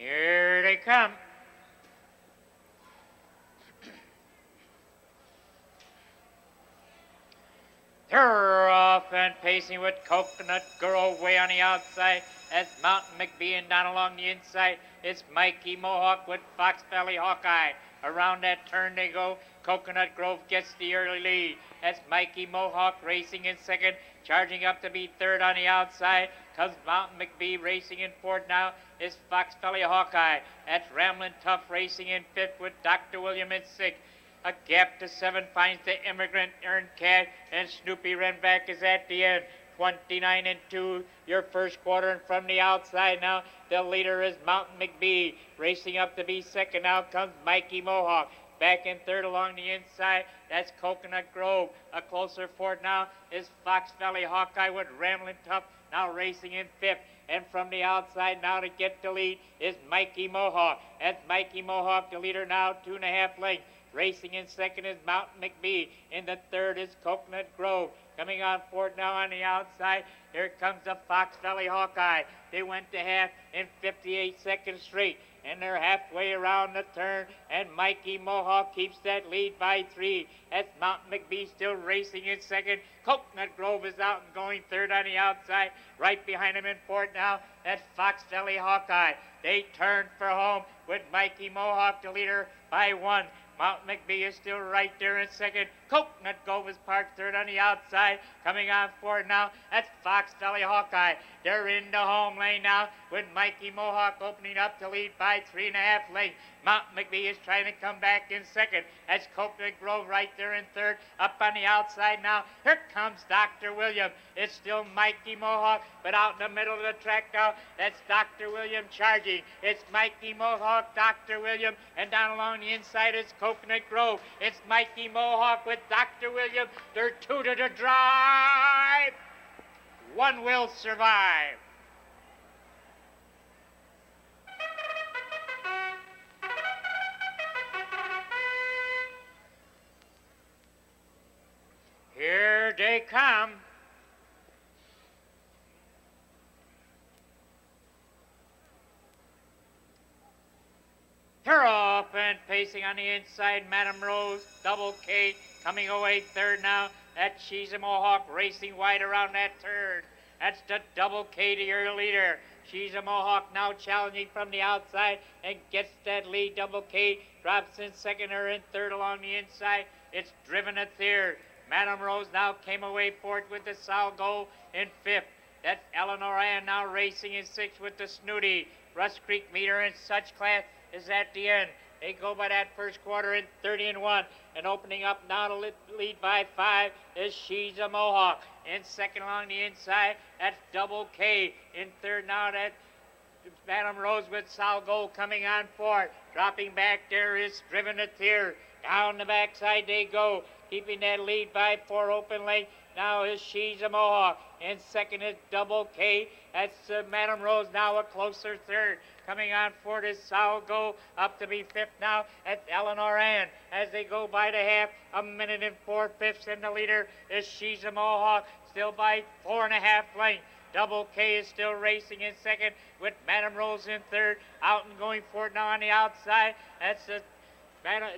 Here they come. They're off and pacing with Coconut Grove way on the outside. That's Mountain McBee, and down along the inside it's Mikey Mohawk with Fox Valley Hawkeye. Around that turn they go. Coconut Grove gets the early lead. That's Mikey Mohawk racing in second. Charging up to be third on the outside comes Mountain McBee. Racing in fourth now is Fox Valley Hawkeye. That's Ramblin' Tough racing in fifth with Dr. William in sixth. A gap to 7 finds the Immigrant Earned Cash, and Snoopy Renback is at the end. 29 and 2, your first quarter, and from the outside now, the leader is Mountain McBee. Racing up to be second now comes Mikey Mohawk. Back in third along the inside, that's Coconut Grove. A closer fourth now is Fox Valley Hawkeye with Ramblin' Tough now racing in fifth. And from the outside now to get the lead is Mikey Mohawk. That's Mikey Mohawk, the leader now, 2.5 lengths. Racing in second is Mountain McBee. In the third is Coconut Grove. Coming on fourth now on the outside, here comes the Fox Valley Hawkeye. They went to half in 58 seconds straight, and they're halfway around the turn, and Mikey Mohawk keeps that lead by 3. That's Mountain McBee still racing in second. Coconut Grove is out and going third on the outside. Right behind him in fourth now, that's Fox Valley Hawkeye. They turn for home with Mikey Mohawk, the leader, by 1. Mountain McBee is still right there in second. Coconut Grove is parked third on the outside. Coming on forward now, that's Fox Valley Hawkeye. They're in the home lane now with Mikey Mohawk opening up to lead by 3.5 lengths. Mountain McBee is trying to come back in second. That's Coconut Grove right there in third. Up on the outside now, here comes Dr. William. It's still Mikey Mohawk, but out in the middle of the track now, that's Dr. William charging. It's Mikey Mohawk, Dr. William, and down along the inside is Coconut Grove. It's Mikey Mohawk with Dr. William. They're 2 to the drive. 1 will survive. Here they come. They're off and pacing on the inside. Madam Rose, Double K, coming away third now. That's She's a Mohawk racing wide around that turn. That's the Double K to your leader. She's a Mohawk now challenging from the outside and gets that lead. Double K drops in second or in third along the inside. It's driven at third. Madam Rose now came away fourth with the Sal Goal in fifth. That's Eleanor Ann now racing in sixth with the Snooty. Rust Creek meter in such class is at the end. They go by that first quarter in 30 and 1. And opening up now to lead by 5 is She's a Mohawk. In second along the inside, that's Double K. In third now, that's Madam Rose with Sal Gold coming on fourth. Dropping back there is Driven to Tear. Down the backside they go, keeping that lead by 4 open length. Now is She's a Mohawk. In second is Double K. That's Madam Rose now a closer third. Coming on fourth is Sal Go up to be fifth now. That's Eleanor Ann. As they go by the half, 1 minute and 4/5, and the leader is She's a Mohawk, still by 4.5 lengths. Double K is still racing in second with Madam Rose in third. Out and going forward now on the outside. That's the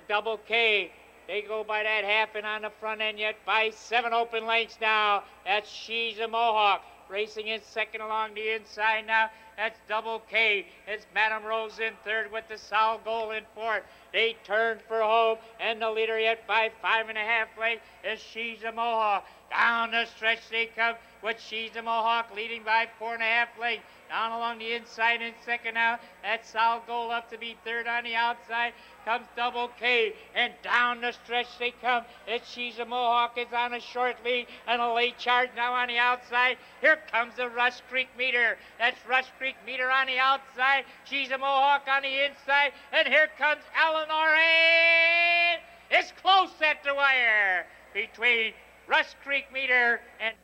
Double K. They go by that half and on the front end yet by 7 open lengths now. That's She's a Mohawk racing in second along the inside now. That's Double K. It's Madam Rose in third with the Sal Goal in fourth. They turn for home, and the leader yet by 5.5 lengths is She's a Mohawk. Down the stretch they come with She's a Mohawk leading by 4.5 lengths. Down along the inside in second now. That's Sal Goal up to be third on the outside. Comes Double K, and down the stretch they come. It's She's a Mohawk is on a short lead and a late charge now on the outside. Here comes the Rush Creek meter. That's Rush Creek meter on the outside. She's a Mohawk on the inside, and here comes Eleanor Ann. It's close at the wire between Rush Creek meter and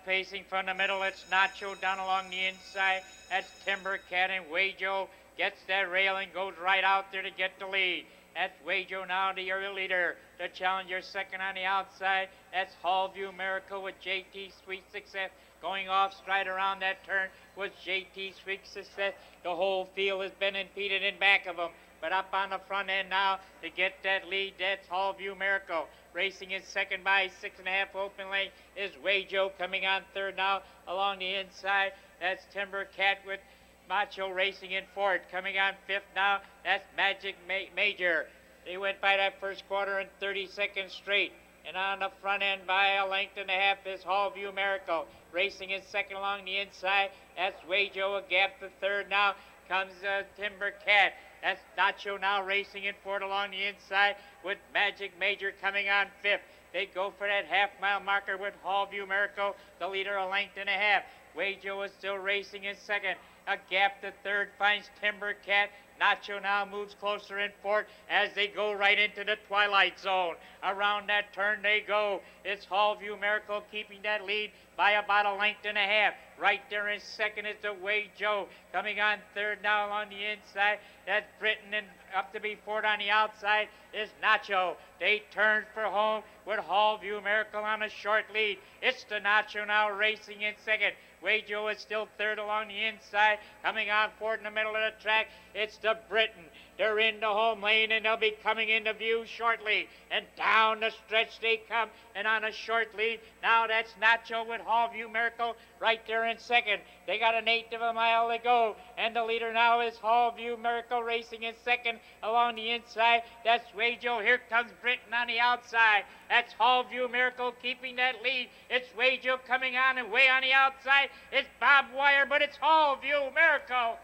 pacing from the middle. It's Nacho down along the inside. That's Timber Cat, and Wajo gets that rail and goes right out there to get the lead. That's Wajo now, the early leader. The challenger second on the outside. That's Hallview Miracle with JT Sweet Success going off stride around that turn with JT Sweet Success. The whole field has been impeded in back of them. But up on the front end now to get that lead, that's Hallview Miracle. Racing in second by 6.5 open lane is Wajo coming on third now along the inside. That's Timber Cat with Macho racing in fourth. Coming on fifth now, that's Magic Major. They went by that first quarter in 30 seconds straight. And on the front end by a length and a half is Hallview Miracle. Racing in second along the inside, that's Wajo. A gap to third now comes Timber Cat. That's Nacho now racing in fourth along the inside with Magic Major coming on fifth. They go for that half-mile marker with Hallview Miracle, the leader a length and a half. Wajo is still racing in second. A gap to third finds Timber Cat. Nacho now moves closer in fourth as they go right into the twilight zone. Around that turn they go. It's Hallview Miracle keeping that lead by about a length and a half. Right there in second is the Wajo. Coming on third now on the inside. That's Britain, and up to be fourth on the outside is Nacho. They turn for home with Hallview Miracle on a short lead. It's the Nacho now racing in second. Wajo is still third along the inside. Coming on fourth in the middle of the track, it's the Britain. They're in the home lane, and they'll be coming into view shortly. And down the stretch they come, and on a short lead. Now that's Nacho with Hallview Miracle right there in second. They got an eighth of a mile to go, and the leader now is Hallview Miracle racing in second along the inside. That's Wajo. Here comes Britain on the outside. That's Hallview Miracle keeping that lead. It's Wajo coming on, and way on the outside it's Bob Wire, but it's Hallview Miracle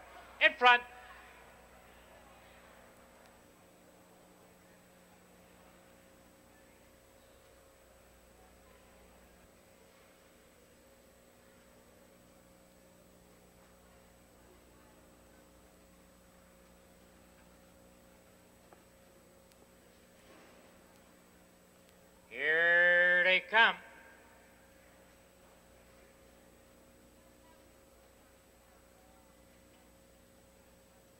in front. Here they come.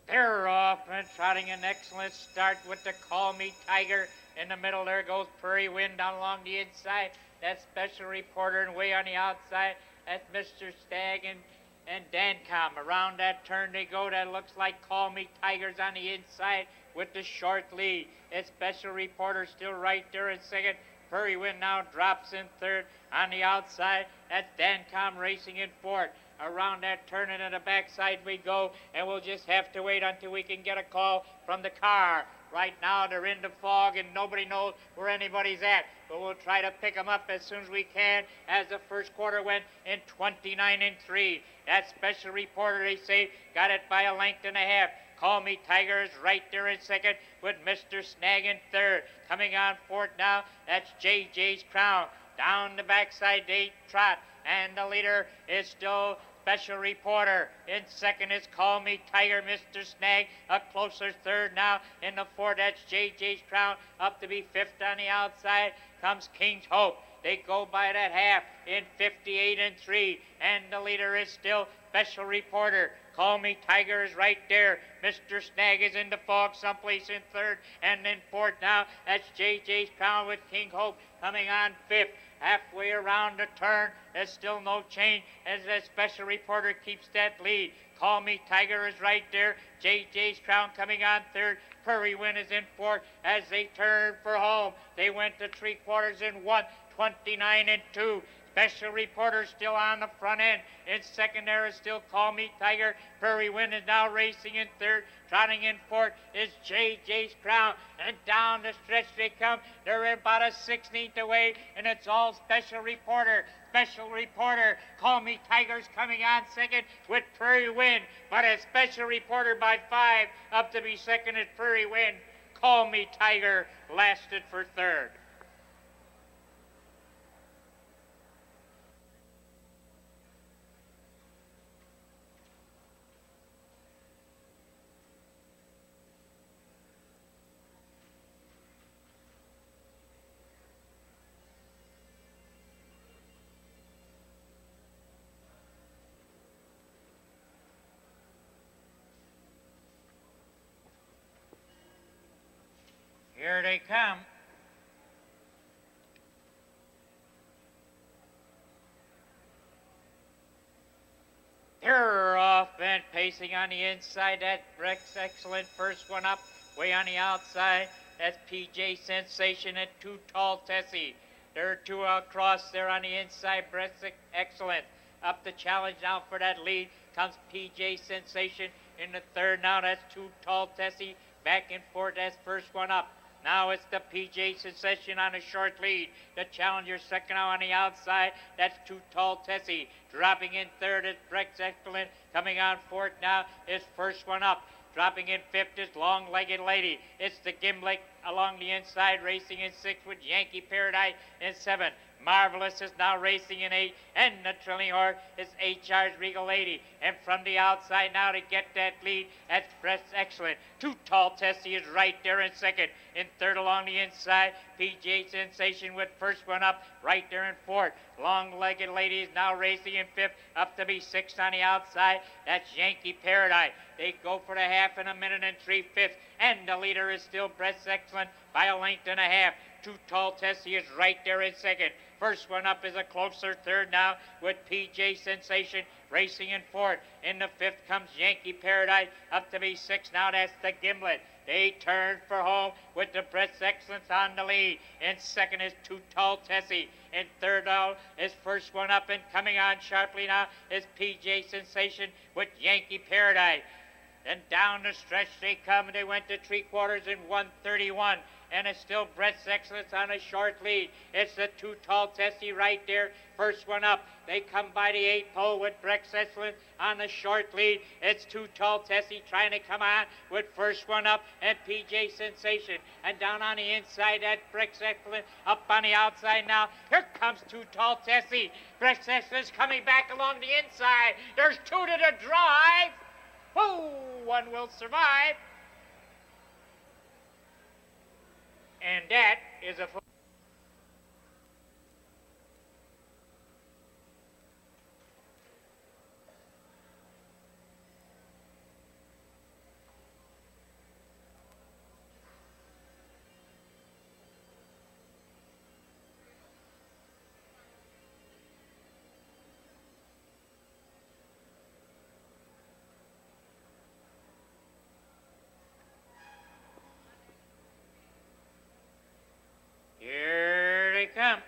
They're off and trotting an excellent start with the Call Me Tiger. In the middle there goes Prairie Wind down along the inside. That special reporter and way on the outside. That's Mr. Stagg and Dancom. Around that turn they go. That looks like Call Me Tigers on the inside with the short lead. It's special reporter still right there in second. Prairie Wind now drops in third on the outside. That's Dancom racing in fourth. Around that turn and to the backside we go, and we'll just have to wait until we can get a call from the car. Right now they're in the fog and nobody knows where anybody's at, but we'll try to pick them up as soon as we can, as the first quarter went in 29-3. That special reporter, they say, got it by a length and a half. Call Me Tiger is right there in second with Mr. Snag in third. Coming on fourth now, that's JJ's Crown. Down the backside they trot, and the leader is still Special Reporter. In second is Call Me Tiger, Mr. Snag. A closer third now. In the fourth, that's JJ's Crown. Up to be fifth on the outside comes King's Hope. They go by that half in 58-3, and the leader is still Special Reporter. Call Me Tiger is right there. Mr. Snag is in the fog someplace in third, and in fourth now, that's JJ's Crown with King Hope coming on fifth. Halfway around the turn, there's still no change as the Special Reporter keeps that lead. Call Me Tiger is right there. JJ's Crown coming on third. Prairie Wind is in fourth as they turn for home. They went to 3/4 in 1, 29-2. Special Reporter still on the front end. In second there is still Call Me Tiger. Prairie Wind is now racing in third. Trotting in fourth is JJ's Crown. And down the stretch they come. They're about a 16th away, and it's all Special Reporter. Special Reporter. Call Me Tiger's coming on second with Prairie Wind. But a Special Reporter by 5. Up to be second is Prairie Wind. Call Me Tiger lasted for third. Here they come. They're off and pacing on the inside. That Brett's Excellent. First one up, way on the outside. That's PJ Sensation and Too Tall Tessie. There are two across there on the inside. Brett's Excellent. Up the challenge now for that lead comes PJ Sensation in the third. Now that's Too Tall Tessie. Back and forth. That's first one up. Now it's the PJ Sensation on a short lead. The challenger second now on the outside. That's Too Tall Tessie. Dropping in third is Brett's Excellent. Coming on fourth now is first one up. Dropping in fifth is Long-Legged Lady. It's the Gimlet along the inside, racing in sixth with Yankee Paradise in seventh. Marvelous is now racing in eight, and the trailing horse is HR's Regal Lady. And from the outside now to get that lead, that's Brett's Excellent. Too Tall Tessie is right there in second. In third along the inside, PJ Sensation with first one up, right there in fourth. Long-Legged Lady is now racing in fifth, up to be sixth on the outside. That's Yankee Paradise. They go for the half in a minute and 3/5, and the leader is still Brett's Excellent by a length and a half. Too Tall Tessie is right there in second. First one up is a closer third now with PJ Sensation racing in fourth. In the fifth comes Yankee Paradise, up to be sixth. Now that's the Gimlet. They turn for home with the Brett's Excellence on the lead. In second is Too Tall Tessie. In third now is first one up, and coming on sharply now is PJ Sensation with Yankee Paradise. Then down the stretch they come. They went to 3/4 in 1:31. And it's still Brett's Excellence on a short lead. It's the Too Tall Tessie right there. First one up. They come by the 8 pole with Brett's Excellence on the short lead. It's Too Tall Tessie trying to come on with first one up and PJ Sensation. And down on the inside, that Brett's Excellence up on the outside now. Here comes Too Tall Tessie. Brett's Excellence coming back along the inside. There's two to the drive. Whoo, one will survive. And that is a... Here they come.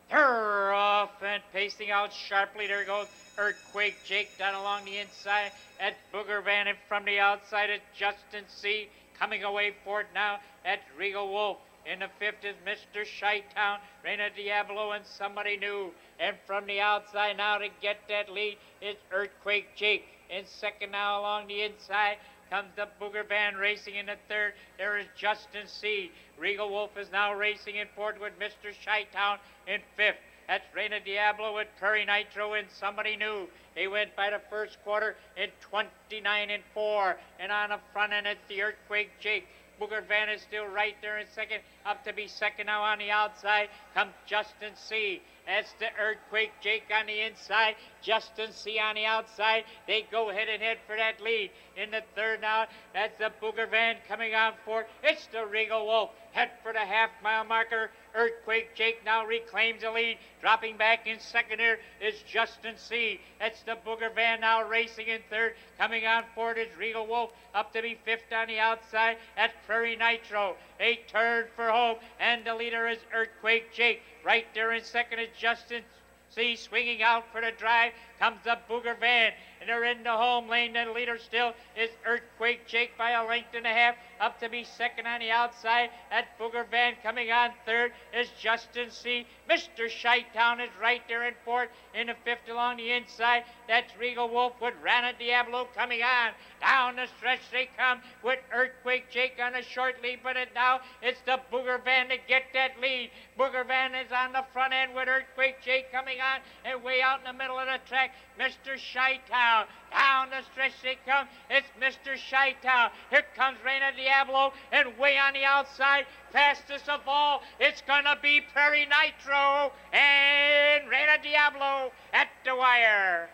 They're off and pacing out sharply. There goes Earthquake Jake down along the inside. At Booger Van, and from the outside is Justin C. Coming away for it now at Regal Wolf. In the fifth is Mr. Chi-Town, Reina Diablo, and somebody new. And from the outside now to get that lead is Earthquake Jake. In second now along the inside comes the Booger Van racing in the third. There is Justin C. Regal Wolf is now racing in fourth with Mr. Chi-Town in fifth. That's Reina Diablo with Prairie Nitro and somebody new. They went by the first quarter in 29-4. And on the front end, it's the Earthquake Jake. Booger Van is still right there in second. Up to be second now on the outside comes Justin C. That's the Earthquake Jake on the inside. Justin C. on the outside. They go head and head for that lead. In the third now, that's the Booger Van coming on fourth. It's the Regal Wolf. Head for the half-mile marker. Earthquake Jake now reclaims the lead. Dropping back in second here is Justin C. That's the Booger Van now racing in third. Coming on fourth is Regal Wolf. Up to be fifth on the outside. That's Prairie Nitro. They turn for home, and the leader is Earthquake Jake. Right there in second is Justin C. Swinging out for the drive comes the Booger Van, and they're in the home lane. The leader still is Earthquake Jake by a length and a half. Up to be second on the outside. That Booger Van coming on third is Justin C. Mr. Chi-Town is right there in fourth. In the fifth along the inside, that's Regal Wolf with Rana Diablo coming on. Down the stretch they come with Earthquake Jake on a short lead, but now it's the Booger Van to get that lead. Booger Van is on the front end with Earthquake Jake coming on, and way out in the middle of the track, Mr. Chi-Town. Down the stretch they come. It's Mr. Chi-Town. Here comes Reina Diablo, and way on the outside, fastest of all, it's gonna be Prairie Nitro and Reina Diablo at the wire.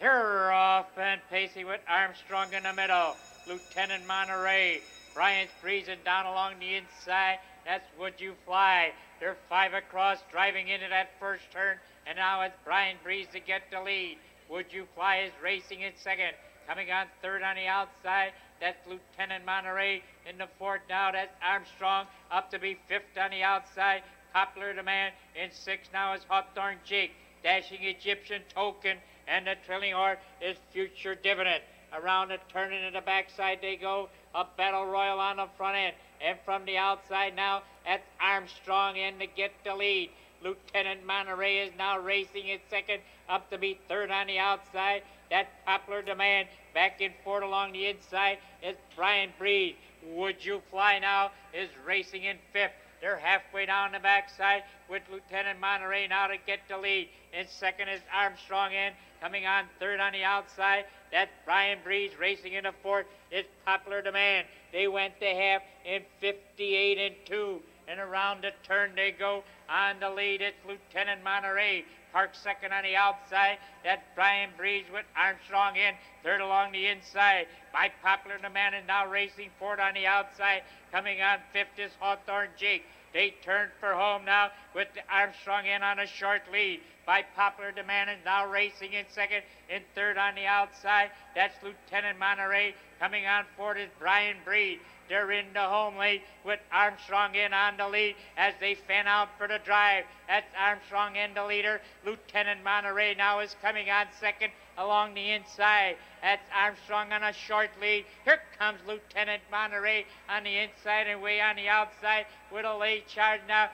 They're off and pacing with Armstrong in the middle. Lieutenant Monterey. Bryant's breezing down along the inside. That's Would You Fly. They're 5 across, driving into that first turn, and now it's Brian Breeze to get the lead. Would You Fly is racing in second. Coming on third on the outside, that's Lieutenant Monterey. In the fourth now, that's Armstrong, up to be fifth on the outside. Popular Demand. In sixth now is Hawthorne Jake. Dashing Egyptian Token, and the trailing horse is Future Dividend. Around the turn into the backside they go. A Battle Royal on the front end. And from the outside now, that's Armstrong in to get the lead. Lieutenant Monterey is now racing in second, up to be third on the outside. That Popular Demand. Back and forth along the inside is Brian Breeze. Would You Fly now is racing in fifth. They're halfway down the backside with Lieutenant Monterey now to get the lead. In second is Armstrong in. Coming on third on the outside, that's Brian Breeze. Racing in the fourth is Popular Demand. They went to half in 58 and 2. And around the turn they go. On the lead, it's Lieutenant Monterey. Park second on the outside. That's Brian Breeze with Armstrong in. Third along the inside. By Popular Demand is now racing fourth on the outside. Coming on fifth is Hawthorne Jake. They turn for home now with the Armstrong in on a short lead. By Popular Demand is now racing in second. In third on the outside, that's Lieutenant Monterey. Coming on fourth is Brian Breeze. They're in the home late with Armstrong in on the lead as they fan out for the drive. That's Armstrong in the leader. Lieutenant Monterey now is coming on second along the inside. That's Armstrong on a short lead. Here comes Lieutenant Monterey on the inside and way on the outside with a late charge now.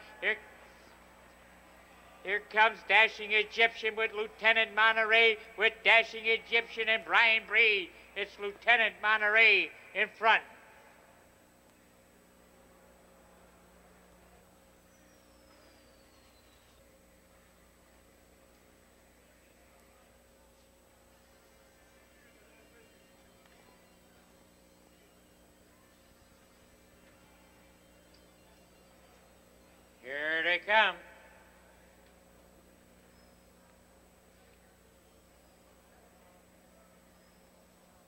Here comes Dashing Egyptian with Lieutenant Monterey with Dashing Egyptian and Brian Breeze. It's Lieutenant Monterey in front. Here they come.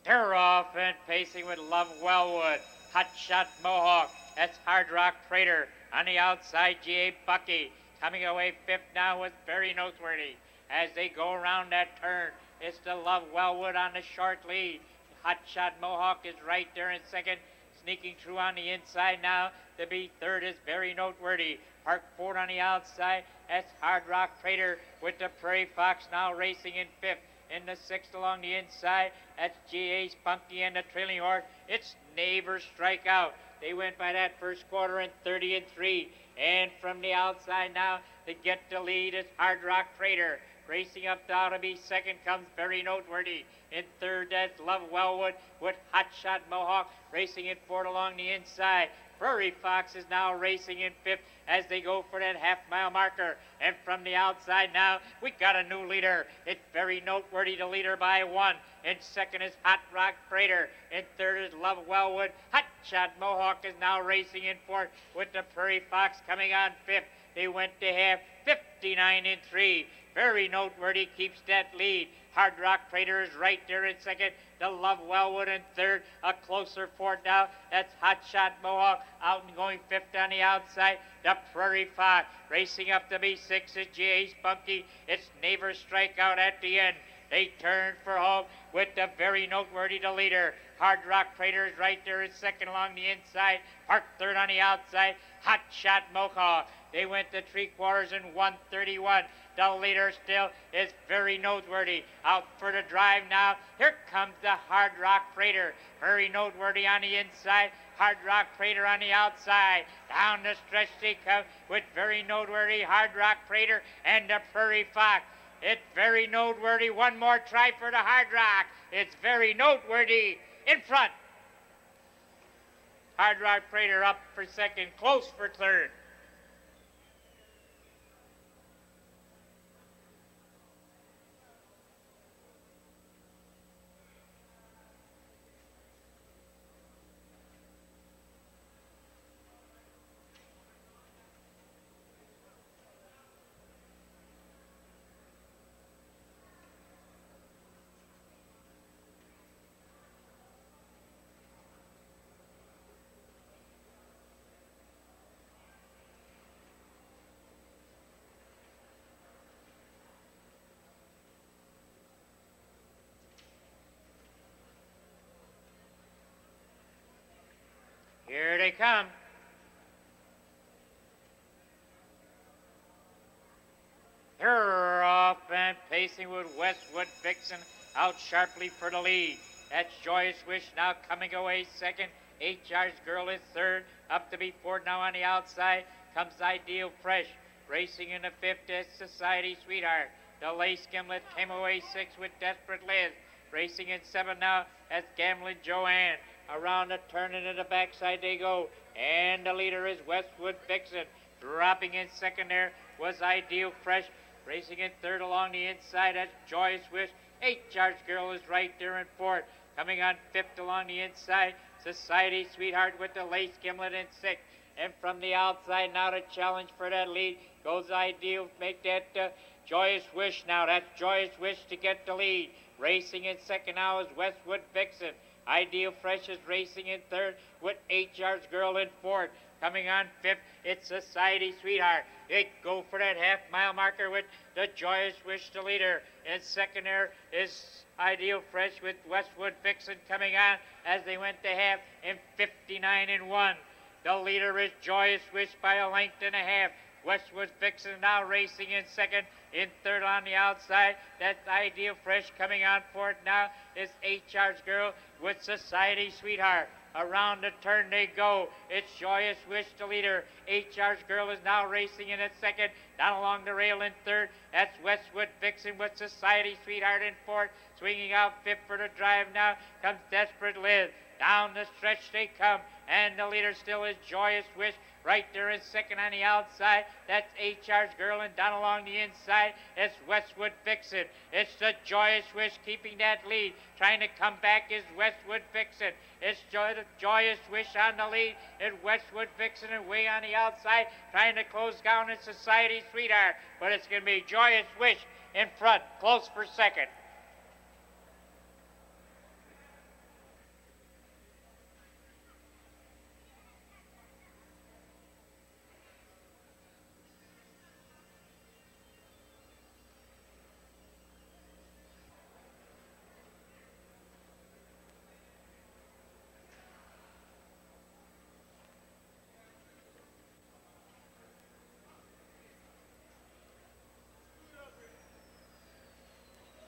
They're off and pacing with Love Wellwood. Hot Shot Mohawk. That's Hard Rock Trader. On the outside, G.A. Bucky. Coming away fifth now was very noteworthy. As they go around that turn, it's the Love Wellwood on the short lead. Hot Shot Mohawk is right there in second. Sneaking through on the inside now. To be third is very noteworthy. Park fourth on the outside. That's Hard Rock Trader with the Prairie Fox now racing in fifth. In the sixth along the inside, that's G.A. Spunky and the trailing horse. It's Neighbor Strikeout. They went by that first quarter in 30 and 3. And from the outside now to get the lead is Hard Rock Trader. Racing up down to be second comes Very Noteworthy. In third, that's Love Wellwood with Hot Shot Mohawk. Racing in fourth along the inside. Prairie Fox is now racing in fifth as they go for that half-mile marker. And from the outside now, we got a new leader. It's Very Noteworthy, the leader by 1. In second is Hot Rock Trader. In third is Love Wellwood. Hot Shot Mohawk is now racing in fourth with the Prairie Fox coming on fifth. They went to half 59 and 3. Very Noteworthy keeps that lead. Hard Rock Trader is right there in second. The Love Wellwood in third. A closer fourth now. That's Hot Shot Mohawk out and going fifth on the outside. The Prairie Fox racing up to be sixth is G.A. Spunky. It's Neighbor Strikeout at the end. They turn for home with the Very Noteworthy, the leader. Hard Rock Trader is right there in second along the inside. Park third on the outside. Hot Shot Mohawk. They went to three quarters in 1:31. The leader still is Very Noteworthy. Out for the drive now. Here comes the Hard Rock Trader. Very Noteworthy on the inside. Hard Rock Trader on the outside. Down the stretch they come with Very Noteworthy, Hard Rock Trader, and the Prairie Fox. It's Very Noteworthy. One more try for the Hard Rock. It's Very Noteworthy in front. Hard Rock Trader up for second, close for third. they come. They're off and pacing with Westwood Vixen out sharply for the lead. That's Joyous Wish now coming away second. HR's Girl is third. Up to be fourth now on the outside comes Ideal Fresh. Racing in the fifth is Society Sweetheart. The Lace Gimlet came away sixth with Desperate Liz. Racing in seventh now as Gambling Joanne. Around the turn into the backside they go. And the leader is Westwood Vixen. Dropping in second there was Ideal Fresh. Racing in third along the inside, that's Joyous Wish. HR's Girl is right there in fourth. Coming on fifth along the inside, Society Sweetheart with the Lace Gimlet in sixth. And from the outside now to challenge for that lead goes Ideal. Make that Joyous Wish now. That's Joyous Wish to get the lead. Racing in second now is Westwood Vixen. Ideal Fresh is racing in third with HR's Girl in fourth. Coming on fifth, it's Society Sweetheart. They go for that half-mile marker with the Joyous Wish, the leader. In second there is Ideal Fresh with Westwood Vixen coming on as they went to half in 59-1. The leader is Joyous Wish by a length and a half. Westwood Vixen now racing in second. In third on the outside, that's Ideal Fresh. Coming on fourth now is HR's Girl with Society Sweetheart. Around the turn they go. It's Joyous Wish, the leader. HR's Girl is now racing in at second. Down along the rail in third. That's Westwood Vixen with Society Sweetheart in fourth. Swinging out fifth for the drive now comes Desperate Liz. Down the stretch they come. And the leader still is Joyous Wish. Right there in second on the outside. That's HR's Girl, and down along the inside, it's Westwood Vixen. It's the Joyous Wish keeping that lead. Trying to come back is Westwood Vixen. It's the Joyous Wish on the lead. It's Westwood Vixen and way on the outside. Trying to close down in Society Sweetheart. But it's going to be Joyous Wish in front, close for second.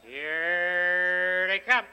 Here they come.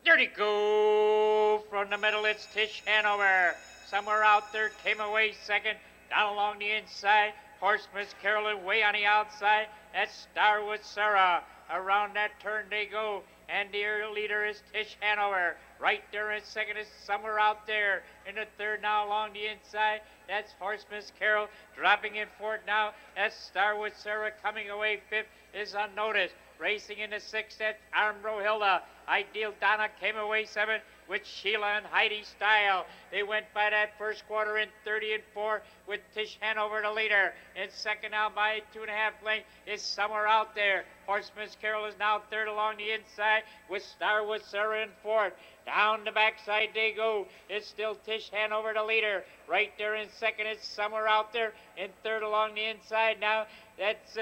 There they go. From the middle, it's Tish Hanover. Somewhere out there came away second. Down along the inside, Horseman's Carolyn way on the outside. That's Starwood Sarah. Around that turn they go. And the leader is Tish Hanover. Right there in second is somewhere out there. In the third now along the inside, that's Horseman's Carol. Dropping in fourth now, that's Starwood Sarah. Coming away fifth is Unnoticed. Racing in the sixth, that's Armbro Hilda. Ideal Donna came away seventh with Sheila and Heidi Style. They went by that first quarter in 30-4 with Tish Hanover the leader. In second now by 2.5 lengths is somewhere out there. Horseman's Carol is now third along the inside with Starwood Sarah in fourth. Down the backside they go. It's still Tish Hanover the leader. Right there in second is somewhere out there. In third along the inside now, that's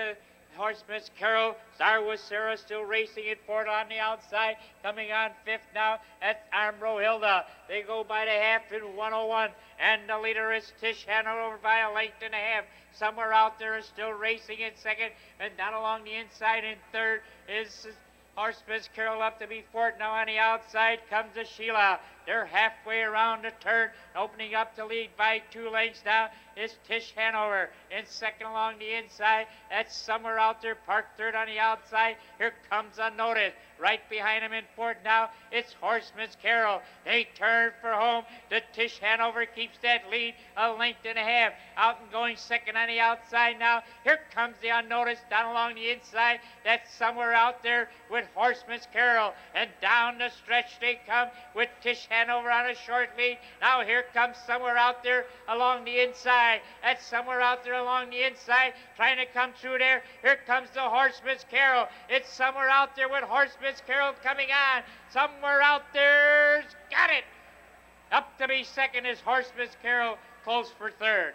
Horseman's Carol. Starwood Sarah still racing in fourth on the outside. Coming on fifth now, that's Armbro Hilda. They go by the half in 101. And the leader is Tish Hanover by a length and a half. Somewhere out there is still racing in second. And down along the inside in third is Horseman's Carol up to be fourth. Now on the outside comes the Sheila. They're halfway around the turn, opening up to lead by 2 lengths now is Tish Hanover. In second along the inside, that's somewhere out there, parked third on the outside. Here comes Unnoticed. Right behind him in fourth now, it's Horseman's Carol. They turn for home. The Tish Hanover keeps that lead a length and a half. Out and going second on the outside now. Here comes the Unnoticed down along the inside. That's somewhere out there with Horseman's Carol. And down the stretch they come with Tish Hanover on a short lead. Now here comes somewhere out there along the inside. That's somewhere out there along the inside trying to come through there. Here comes the Horseman's Carol. It's somewhere out there with Horseman's Carol coming on. Somewhere out there's got it. Up to be second is Horseman's Carol, close for third.